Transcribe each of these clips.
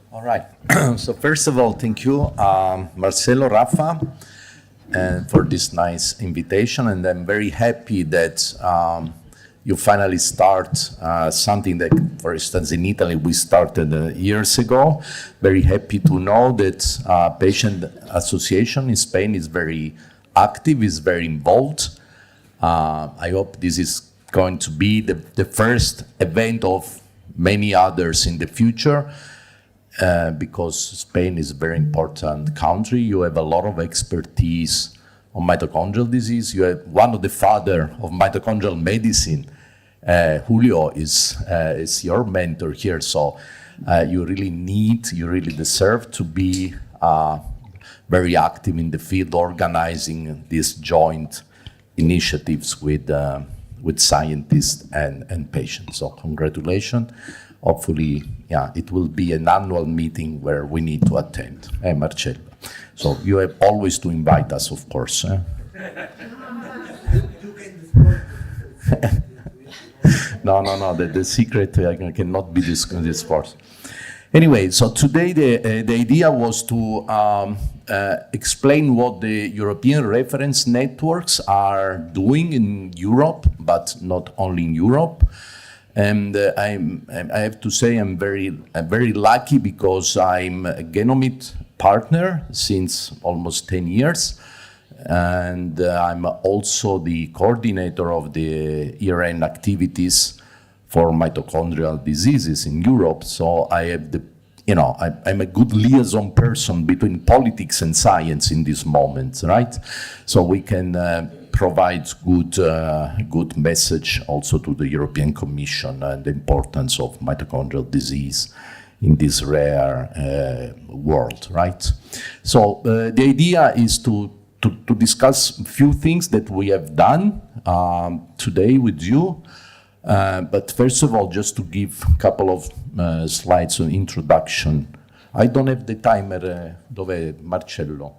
All right. So first of all, thank you, Marcelo, Rafa, for this nice invitation. And I'm very happy that you finally start something that, for instance, in Italy, we started years ago. Very happy to know that patient association in Spain is very active, is very involved. I hope this is going to be the first event of many others in the future. Because Spain is a very important country. You have a lot of expertise on mitochondrial disease. You have one of the father of mitochondrial medicine, Julio, is your mentor here. So you really deserve to be very active in the field, organizing these joint initiatives with scientists and patients. So congratulations. Hopefully, it will be an annual meeting where we need to attend, Marcello. So you have always to invite us, of course. No, the secret cannot be discussed. Anyway, so today the idea was to explain what the European reference networks are doing in Europe, but not only in Europe. And I have to say I'm very lucky because I'm a Genomit partner since almost 10 years. And I'm also the coordinator of the ERN activities for mitochondrial diseases in Europe. So I have I'm a good liaison person between politics and science in this moment, right? So we can provides good message also to the European Commission and the importance of mitochondrial disease in this rare world, right? So the idea is to discuss a few things that we have done today with you. But first of all, just to give a couple of slides of introduction. I don't have the timer. Dov'è Marcello?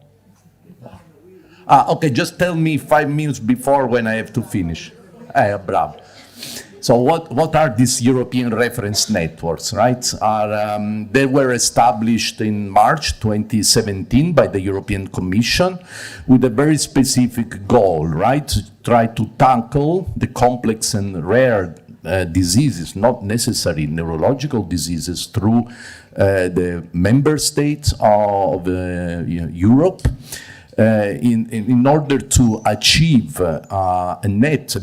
Okay, just tell me 5 minutes before when I have to finish. Bravo. So what are these European reference networks, right? They were established in March 2017 by the European Commission with a very specific goal, right? To try to tackle the complex and rare diseases, not necessarily neurological diseases, through the member states of Europe. In order to achieve a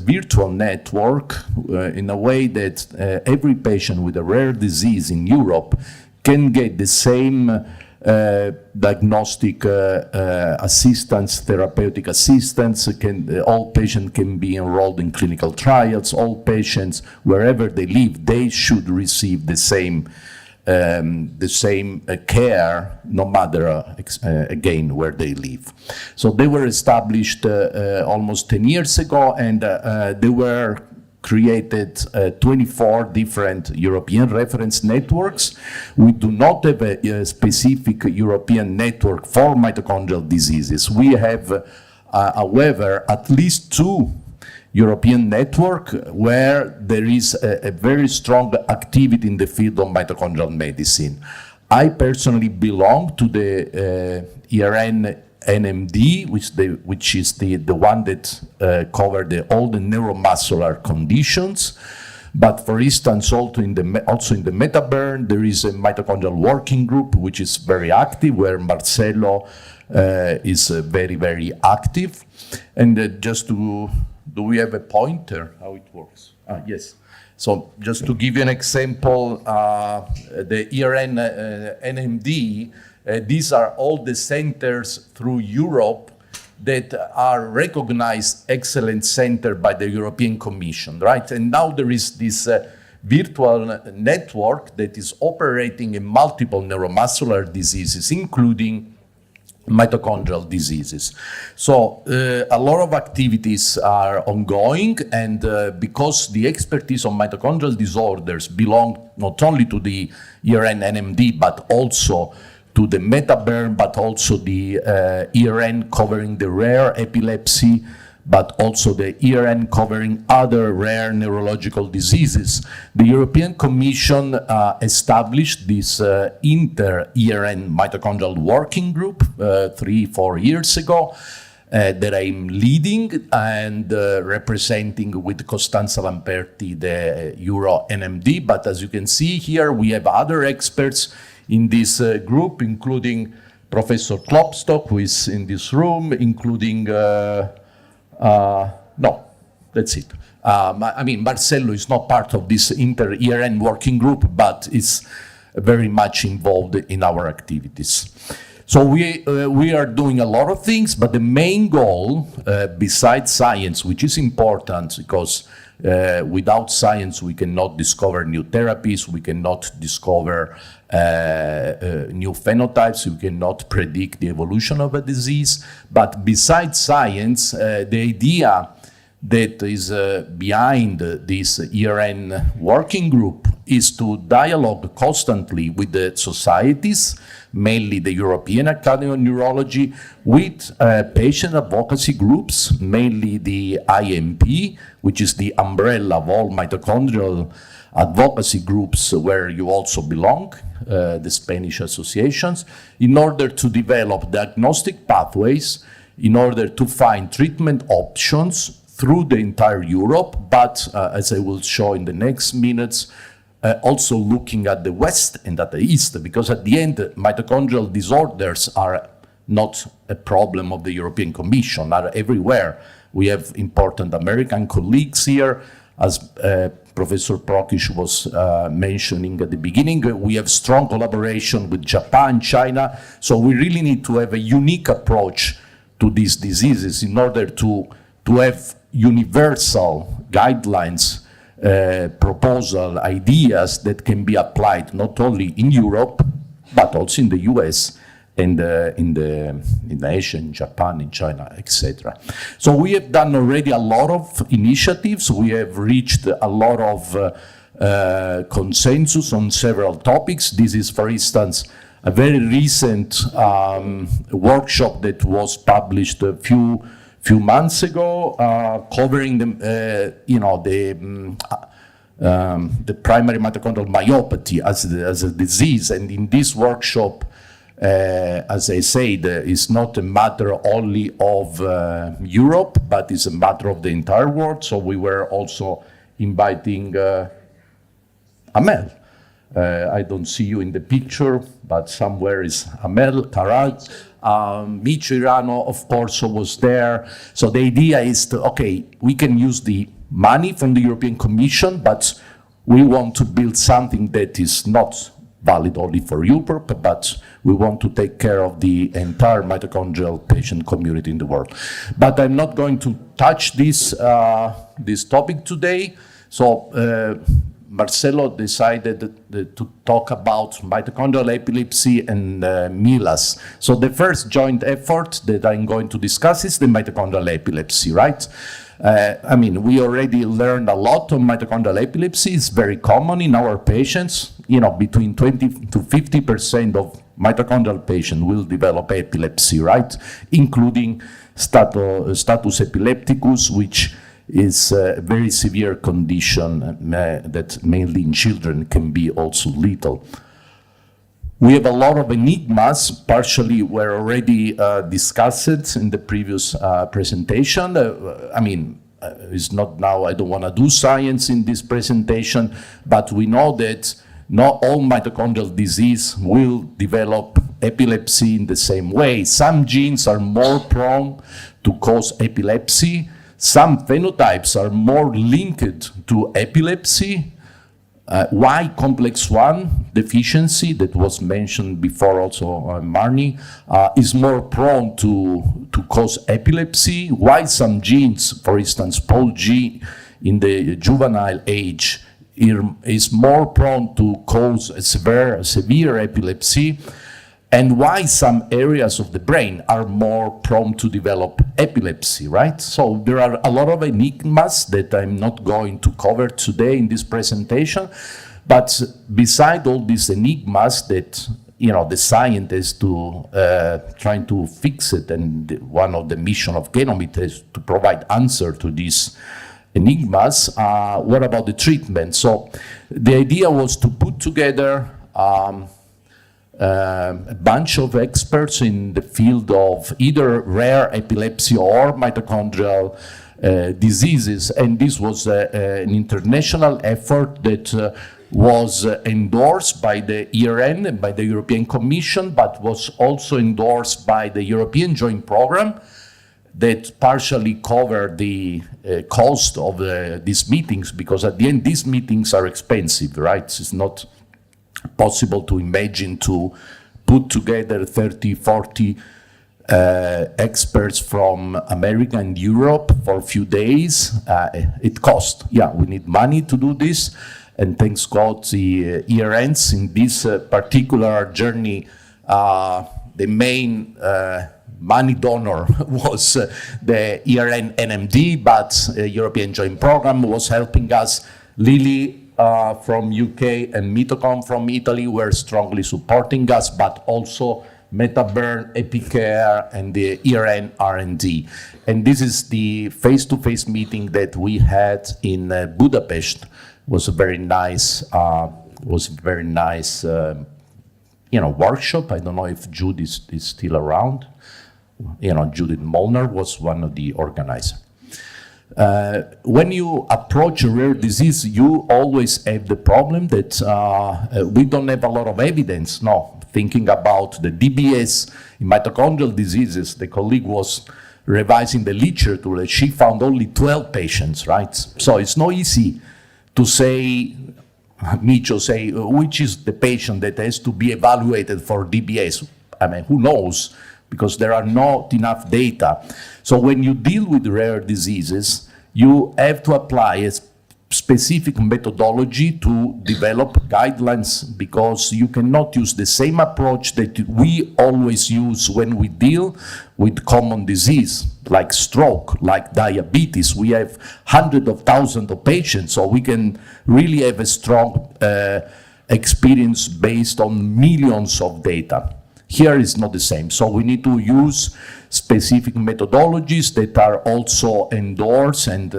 virtual network in a way that every patient with a rare disease in Europe can get the same diagnostic assistance, therapeutic assistance, all patients can be enrolled in clinical trials, all patients, wherever they live, they should receive the same care, no matter, again, where they live. So they were established almost 10 years ago, and they were created 24 different European reference networks. We do not have a specific European network for mitochondrial diseases. We have, however, at least 2 European network where there is a very strong activity in the field of mitochondrial medicine. I personally belong to the ERN NMD, which is the one that covers all the neuromuscular conditions. But for instance, also in the METABERN, there is a mitochondrial working group, which is very active, where Marcelo is very, very active. And just to... Do we have a pointer, how it works? Yes. So just to give you an example, the ERN NMD, these are all the centers through Europe that are recognized excellent center by the European Commission, right? And now there is this virtual network that is operating in multiple neuromuscular diseases, including mitochondrial diseases. So a lot of activities are ongoing, and because the expertise on mitochondrial disorders belong not only to the ERN NMD, but also to the METABERN, but also the ERN covering the rare epilepsy, but also the ERN covering other rare neurological diseases. The European Commission established this inter-ERN mitochondrial working group 3-4 years ago that I'm leading and representing with Costanza Lamperti, the Euro NMD. But as you can see here, we have other experts in this group, including Professor Klopstock, who is in this room, including, no, that's it. I mean, Marcello is not part of this inter-ERN working group, but is very much involved in our activities. So we are doing a lot of things, but the main goal, besides science, which is important because without science we cannot discover new therapies, we cannot discover new phenotypes, we cannot predict the evolution of a disease. But besides science, the idea that is behind this ERN working group is to dialogue constantly with the societies, mainly the European Academy of Neurology, with patient advocacy groups, mainly the IMP, which is the umbrella of all mitochondrial advocacy groups where you also belong, the Spanish associations, in order to develop diagnostic pathways, in order to find treatment options through the entire Europe, but as I will show in the next minutes, also looking at the West and at the East, because at the end, mitochondrial disorders are not a problem of the European Commission, are everywhere. We have important American colleagues here, as Professor Prokish was mentioning at the beginning. We have strong collaboration with Japan, China, so we really need to have a unique approach to these diseases in order to have universal guidelines, proposal, ideas that can be applied not only in Europe, but also in the US and in Asia, in Japan, in China, etc. So we have done already a lot of initiatives. We have reached a lot of consensus on several topics. This is, for instance, a very recent workshop that was published a few months ago, covering the primary mitochondrial myopathy as a disease. And in this workshop, as I said, it's not a matter only of Europe, but it's a matter of the entire world. So we were also inviting Amel. I don't see you in the picture, but somewhere is Amel, Taraj. Micho Irano, of course, was there. So the idea is to, okay, we can use the money from the European Commission, but we want to build something that is not valid only for Europe, but we want to take care of the entire mitochondrial patient community in the world. But I'm not going to touch this topic today. So Marcello decided to talk about mitochondrial epilepsy and MELAS. So the first joint effort that I'm going to discuss is the mitochondrial epilepsy, right? I mean, we already learned a lot on mitochondrial epilepsy. It's very common in our patients. You know, between 20 to 50% of mitochondrial patients will develop epilepsy, right? Including status epilepticus, which is a very severe condition that mainly in children can be also lethal. We have a lot of enigmas, partially were already discussed in the previous presentation. I mean, it's not now, I don't want to do science in this presentation, but we know that not all mitochondrial disease will develop epilepsy in the same way. Some genes are more prone to cause epilepsy. Some phenotypes are more linked to epilepsy. Y complex 1 deficiency that was mentioned before also Marnie is more prone to cause epilepsy. Why some genes, for instance, POLG in the juvenile age is more prone to cause severe epilepsy, and why some areas of the brain are more prone to develop epilepsy, right? So there are a lot of enigmas that I'm not going to cover today in this presentation, but beside all these enigmas that the scientists to trying to fix it, and one of the mission of Genomit is to provide answer to these enigmas. What about the treatment? So the idea was to put together a bunch of experts in the field of either rare epilepsy or mitochondrial diseases, and this was an international effort that was endorsed by the ERN and by the European Commission, but was also endorsed by the European Joint Program that partially covered the cost of these meetings, because at the end these meetings are expensive, right? It's not possible to imagine to put together 30, 40 experts from America and Europe for a few days. It costs. Yeah, we need money to do this. And thanks God, the ERNs in this particular journey, the main money donor was the ERN NMD, but European Joint Program was helping us. Lily from UK and Mitocom from Italy were strongly supporting us, but also MetaBurn, Epicare, and the ERN R&D. And this is the face-to-face meeting that we had in Budapest. Was a very nice, workshop. I don't know if Jude is still around. Judith Molnar was one of the organizers. When you approach a rare disease, you always have the problem that we don't have a lot of evidence. No, thinking about the DBS in mitochondrial diseases, the colleague was revising the literature. She found only 12 patients, right? So it's not easy to say, Micho say, which is the patient that has to be evaluated for DBS. I mean, who knows? Because there are not enough data. So when you deal with rare diseases, you have to apply a specific methodology to develop guidelines, because you cannot use the same approach that we always use when we deal with common disease, like stroke, like diabetes. We have hundreds of thousands of patients, so we can really have a strong experience based on millions of data. Here is not the same, so we need to use specific methodologies that are also endorsed and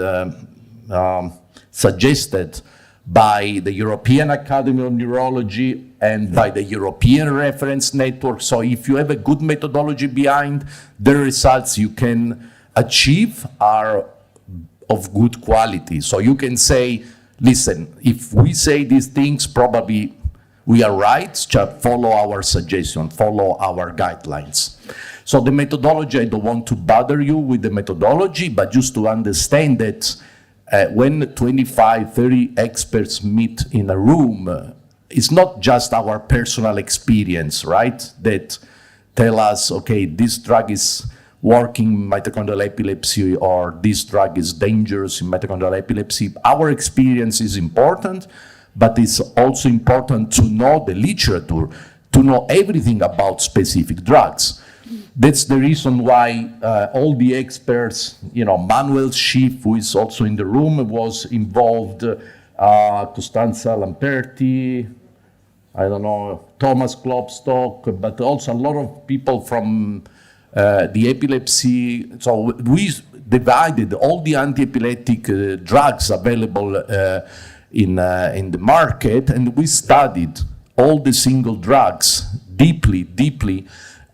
suggested by the European Academy of Neurology and by the European Reference Network. So if you have a good methodology behind, the results you can achieve are of good quality. So you can say, listen, if we say these things, probably we are right, just follow our suggestion, follow our guidelines. So the methodology, I don't want to bother you with the methodology, but just to understand that when 25, 30 experts meet in a room, it's not just our personal experience, right? That tell us, okay, this drug is working in mitochondrial epilepsy, or this drug is dangerous in mitochondrial epilepsy. Our experience is important, but it's also important to know the literature, to know everything about specific drugs. That's the reason why all the experts, Manuel Schiff, who is also in the room, was involved, Costanza Lamperti, I don't know, Thomas Klopstock, but also a lot of people from the epilepsy. So we divided all the anti-epileptic drugs available in the market, and we studied all the single drugs deeply,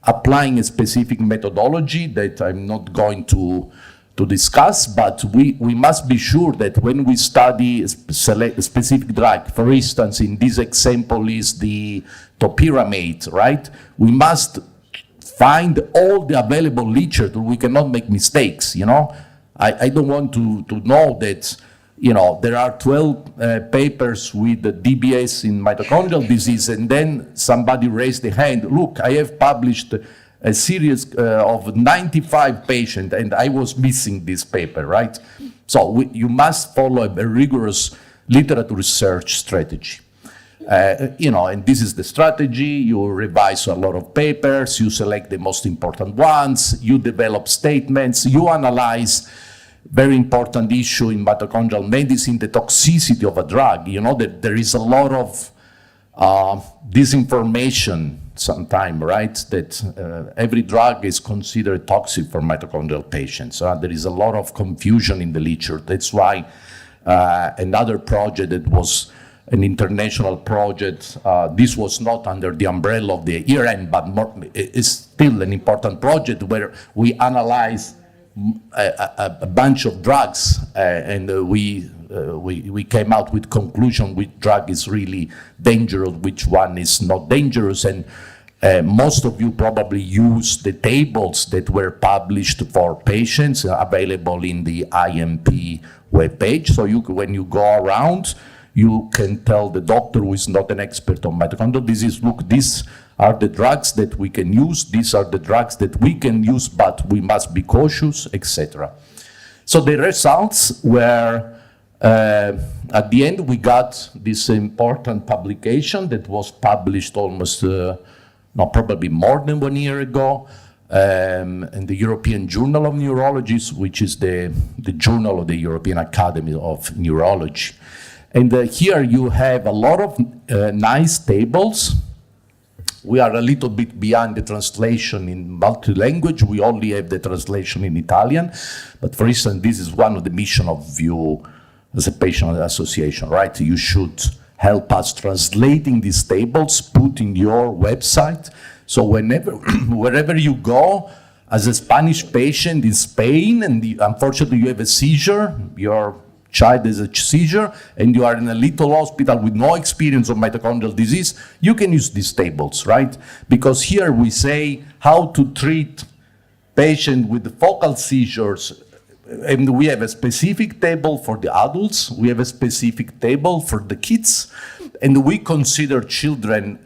applying a specific methodology that I'm not going to discuss, but we must be sure that when we study a specific drug, for instance, in this example is the topiramate, right? We must find all the available literature. We cannot make mistakes, I don't want to know that there are 12 papers with the DBS in mitochondrial disease, and then somebody raised the hand, look, I have published a series of 95 patients, and I was missing this paper, right? So you must follow a rigorous literature research strategy. And this is the strategy. You revise a lot of papers, you select the most important ones, you develop statements, you analyze. Very important issue in mitochondrial medicine, the toxicity of a drug. That there is a lot of disinformation some time, right? That every drug is considered toxic for mitochondrial patients. There is a lot of confusion in the literature. That's why another project that was an international project, this was not under the umbrella of the ERN, but it's still an important project where we analyze a bunch of drugs, and we came out with conclusion which drug is really dangerous, which one is not dangerous, and most of you probably use the tables that were published for patients available in the IMP webpage. So when you go around, you can tell the doctor who is not an expert on mitochondrial disease, look, these are the drugs that we can use, these are the drugs that we can use, but we must be cautious, etc. So the results were, at the end, we got this important publication that was published almost, probably more than 1 year ago, in the European Journal of Neurology, which is the journal of the European Academy of Neurology. And here you have a lot of nice tables. We are a little bit behind the translation in multi-language. We only have the translation in Italian. But for instance, this is one of the mission of you as a patient association, right? You should help us translating these tables, put in your website. So wherever you go, as a Spanish patient in Spain, and unfortunately you have a seizure, your child has a seizure, and you are in a little hospital with no experience of mitochondrial disease, you can use these tables, right? Because here we say how to treat patients with focal seizures, and we have a specific table for the adults, we have a specific table for the kids, and we consider children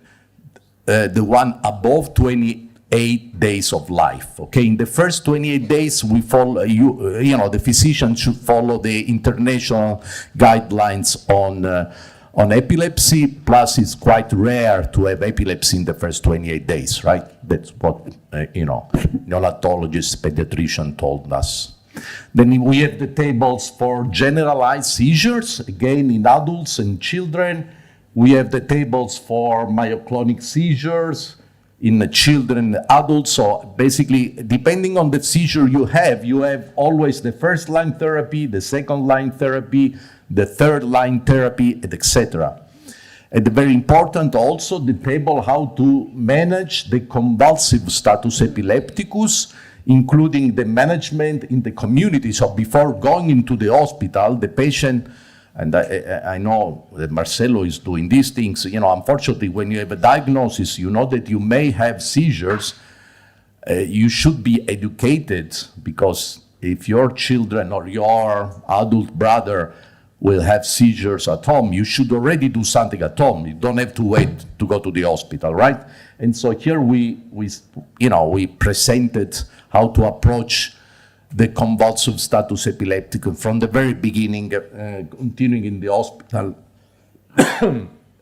the one above 28 days of life. Okay, in the first 28 days, we follow, the physician should follow the international guidelines on epilepsy. Plus, it's quite rare to have epilepsy in the first 28 days, right? That's what neonatologist, pediatrician told us. Then we have the tables for generalized seizures, again in adults and children. We have the tables for myoclonic seizures in the children and adults. So basically, depending on the seizure you have always the first line therapy, the second line therapy, the third line therapy, etc. And very important also the table how to manage the convulsive status epilepticus, including the management in the community. So before going into the hospital, the patient, and I know that Marcelo is doing these things, unfortunately, when you have a diagnosis, you know that you may have seizures, you should be educated, because if your children or your adult brother will have seizures at home, you should already do something at home. You don't have to wait to go to the hospital, right? And so here we presented how to approach the convulsive status epilepticus from the very beginning, continuing in the hospital,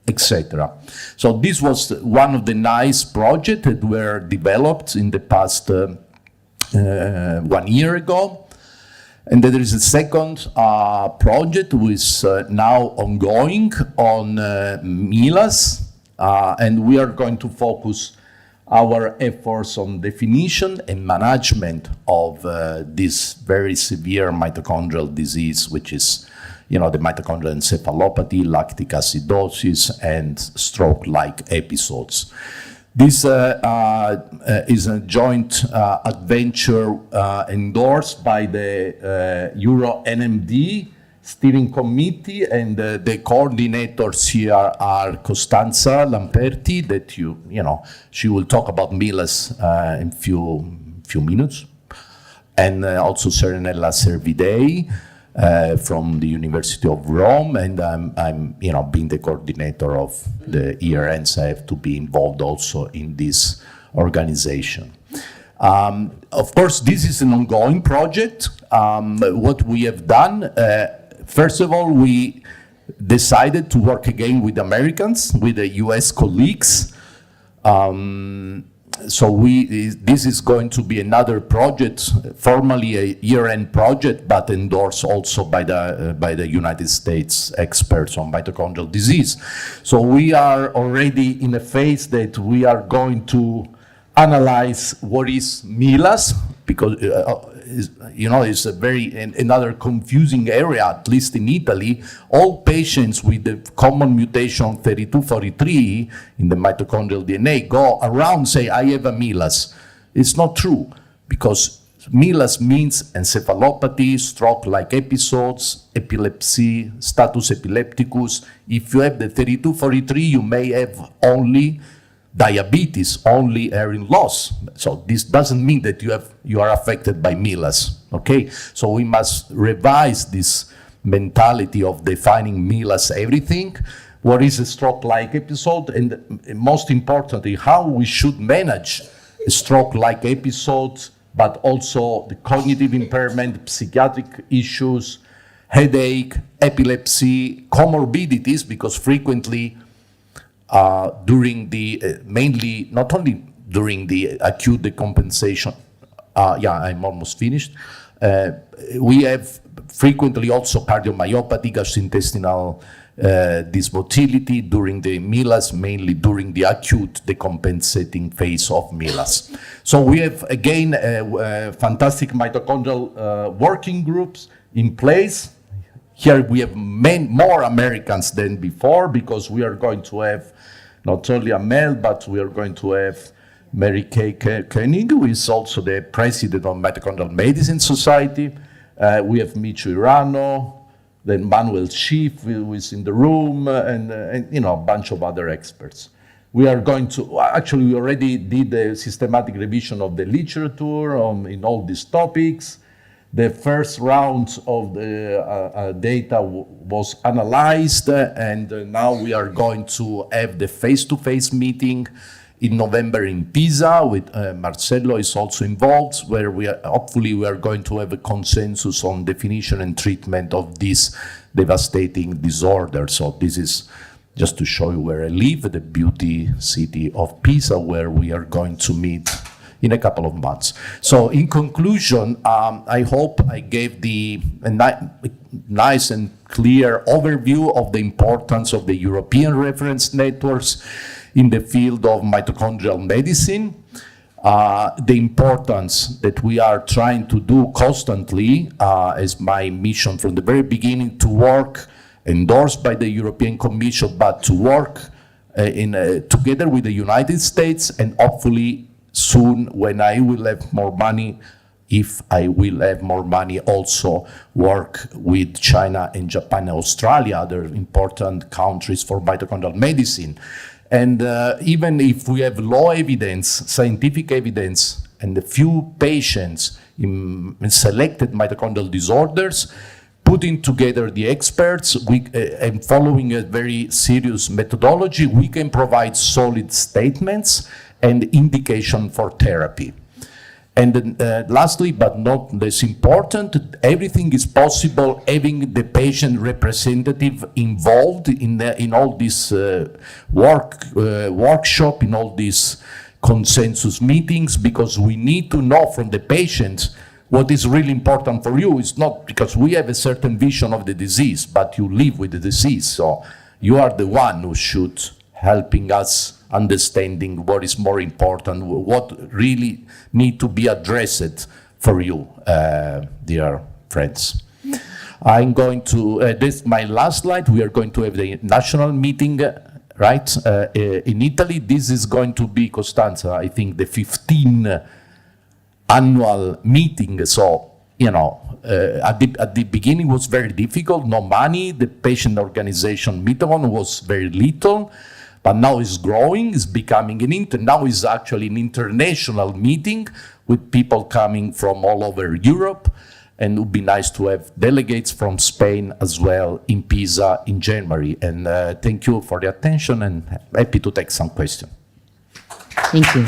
etc. So this was one of the nice projects that were developed in the past 1 year ago. And then there is a second project which is now ongoing on MELAS, and we are going to focus our efforts on definition and management of this very severe mitochondrial disease, which is, the mitochondrial encephalopathy, lactic acidosis, and stroke-like episodes. This is a joint adventure endorsed by the Euro-NMD steering committee, and the coordinators here are Costanza Lamperti, that she will talk about MELAS in few minutes, and also Serenella Servidei from the University of Rome, and I'm being the coordinator of the ERNs, I have to be involved also in this organization. Of course, this is an ongoing project. What we have done, first of all, we decided to work again with Americans, with the US colleagues. So this is going to be another project, formally a year-end project, but endorsed also by the United States experts on mitochondrial disease. So we are already in a phase that we are going to analyze what is MELAS, because it's a another confusing area, at least in Italy. All patients with the common mutation 3243 in the mitochondrial DNA go around say, I have a MELAS. It's not true, because MELAS means encephalopathy, stroke-like episodes, epilepsy, status epilepticus. If you have the 3243, you may have only diabetes, only hearing loss. So this doesn't mean that you are affected by MELAS, okay? So we must revise this mentality of defining MELAS everything. What is a stroke-like episode? And most importantly, how we should manage a stroke-like episode, but also the cognitive impairment, psychiatric issues, headache, epilepsy, comorbidities, because frequently during the, mainly, not only during the acute decompensation, I'm almost finished, we have frequently also cardiomyopathy, gastrointestinal dysmotility during the MELAS, mainly during the acute decompensating phase of MELAS. So we have, again, fantastic mitochondrial working groups in place. Here we have more Americans than before, because we are going to have not only Amel, but we are going to have Mary Kay Koenig, who is also the president of Mitochondrial Medicine Society. We have Micho Irano, then Manuel Schiff, who is in the room, and a bunch of other experts. We are going to, actually we already did a systematic revision of the literature in all these topics. The first round of the data was analyzed, and now we are going to have the face-to-face meeting in November in Pisa, with Marcello is also involved, where hopefully we are going to have a consensus on definition and treatment of this devastating disorder. So this is just to show you where I live, the beauty city of Pisa, where we are going to meet in a couple of months. So in conclusion, I hope I gave a nice and clear overview of the importance of the European reference networks in the field of mitochondrial medicine, the importance that we are trying to do constantly as my mission from the very beginning, to work endorsed by the European Commission, but to work together with the United States, and hopefully soon, when I will have more money, if I will have more money, also work with China and Japan and Australia, other important countries for mitochondrial medicine. And even if we have low evidence, scientific evidence, and a few patients in selected mitochondrial disorders, putting together the experts and following a very serious methodology, we can provide solid statements and indication for therapy. And then, lastly, but not less important, everything is possible having the patient representative involved in all this workshop, in all these consensus meetings, because we need to know from the patient what is really important for you. It's not because we have a certain vision of the disease, but you live with the disease. So you are the one who should helping us understanding what is more important, what really need to be addressed for you, dear friends. I'm going to, this is my last slide. We are going to have the national meeting, right? In Italy, this is going to be, Costanza, I think the 15th annual meeting. So, at the beginning was very difficult, no money. The patient organization, Mitochondrial, was very little. But now it's growing, it's becoming now it's actually an international meeting with people coming from all over Europe, and it would be nice to have delegates from Spain as well in Pisa in January. And thank you for the attention, and happy to take some questions. Thank you.